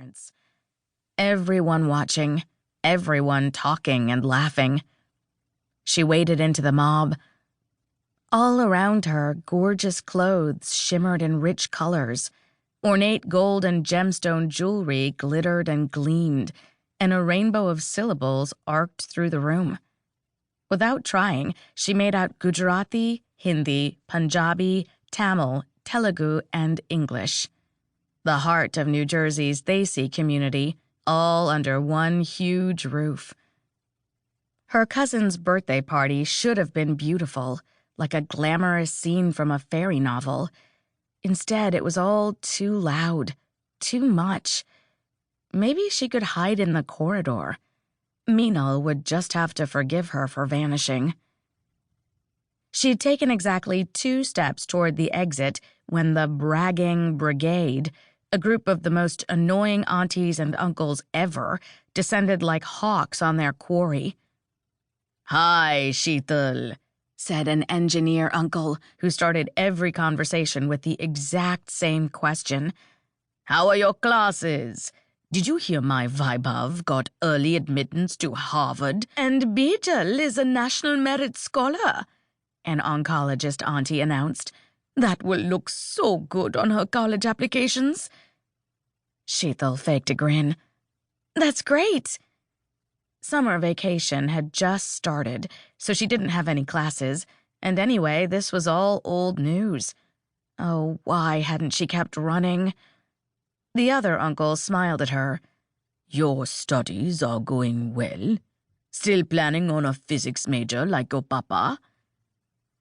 parents. Everyone watching, everyone talking and laughing. She waded into the mob. All around her, gorgeous clothes shimmered in rich colors. Ornate gold and gemstone jewelry glittered and gleamed, and a rainbow of syllables arced through the room. Without trying, she made out Gujarati, Hindi, Punjabi, Tamil, Telugu, and English. The heart of New Jersey's Desi community, all under one huge roof. Her cousin's birthday party should have been beautiful, like a glamorous scene from a fairy novel. Instead, it was all too loud, too much. Maybe she could hide in the corridor. Meenal would just have to forgive her for vanishing. She'd taken exactly 2 steps toward the exit when the bragging brigade, a group of the most annoying aunties and uncles ever, descended like hawks on their quarry. "Hi, Sheetal," said an engineer uncle who started every conversation with the exact same question. "How are your classes? Did you hear my Vaibhav got early admittance to Harvard? And Bijal is a National Merit Scholar," an oncologist auntie announced. "That will look so good on her college applications." Sheetal faked a grin. "That's great." Summer vacation had just started, so she didn't have any classes, and anyway, this was all old news. Oh, why hadn't she kept running? The other uncle smiled at her. "Your studies are going well? Still planning on a physics major like your papa?"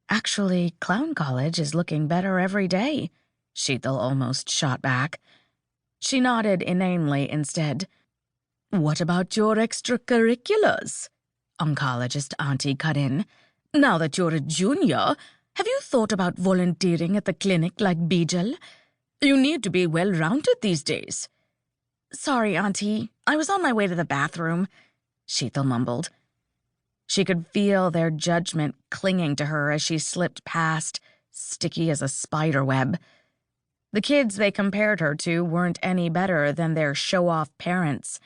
"Actually, Clown College is looking better every day," Sheetal almost shot back. She nodded inanely instead. "What about your extracurriculars?" Oncologist auntie cut in. "Now that you're a junior, have you thought about volunteering at the clinic like Bijal? You need to be well-rounded these days." "Sorry, auntie. I was on my way to the bathroom," Sheetal mumbled. She could feel their judgment clinging to her as she slipped past, sticky as a spider web. The kids they compared her to weren't any better than their show-off parents.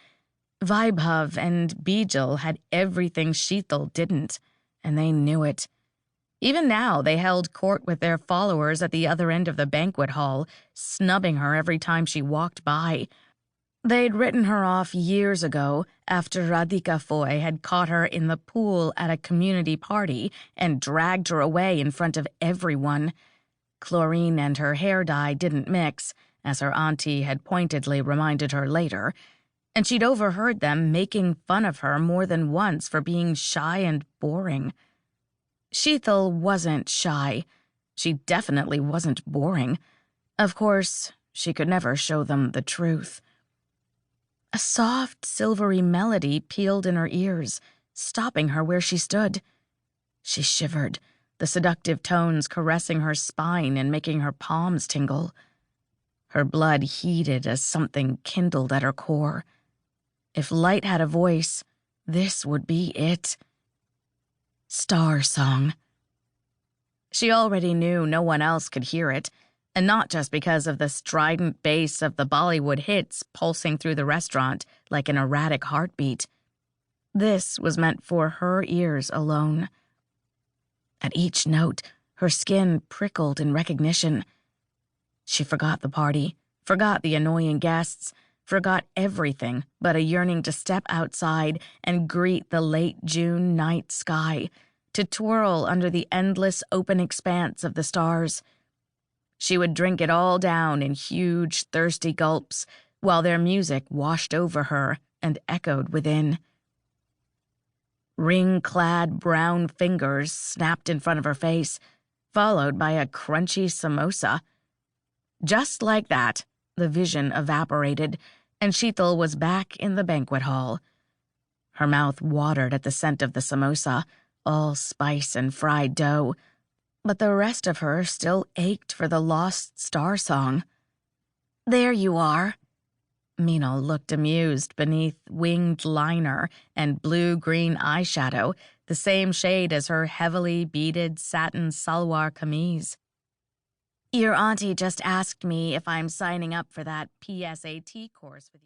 Vaibhav and Bijal had everything Sheetal didn't, and they knew it. Even now, they held court with their followers at the other end of the banquet hall, snubbing her every time she walked by. They'd written her off years ago after Radhika Foy had caught her in the pool at a community party and dragged her away in front of everyone. Chlorine and her hair dye didn't mix, as her auntie had pointedly reminded her later, and she'd overheard them making fun of her more than once for being shy and boring. Sheetal wasn't shy. She definitely wasn't boring. Of course, she could never show them the truth. A soft, silvery melody pealed in her ears, stopping her where she stood. She shivered, the seductive tones caressing her spine and making her palms tingle. Her blood heated as something kindled at her core. If light had a voice, this would be it. Star Song. She already knew no one else could hear it, and not just because of the strident bass of the Bollywood hits pulsing through the restaurant like an erratic heartbeat. This was meant for her ears alone. At each note, her skin prickled in recognition. She forgot the party, forgot the annoying guests, forgot everything but a yearning to step outside and greet the late June night sky, to twirl under the endless open expanse of the stars. She would drink it all down in huge, thirsty gulps while their music washed over her and echoed within. Ring-clad brown fingers snapped in front of her face, followed by a crunchy samosa. Just like that, the vision evaporated, and Sheetal was back in the banquet hall. Her mouth watered at the scent of the samosa, all spice and fried dough, but the rest of her still ached for the lost Star Song. "There you are." Meenal looked amused beneath winged liner and blue-green eyeshadow, the same shade as her heavily beaded satin salwar kameez. "Your auntie just asked me if I'm signing up for that PSAT course with you."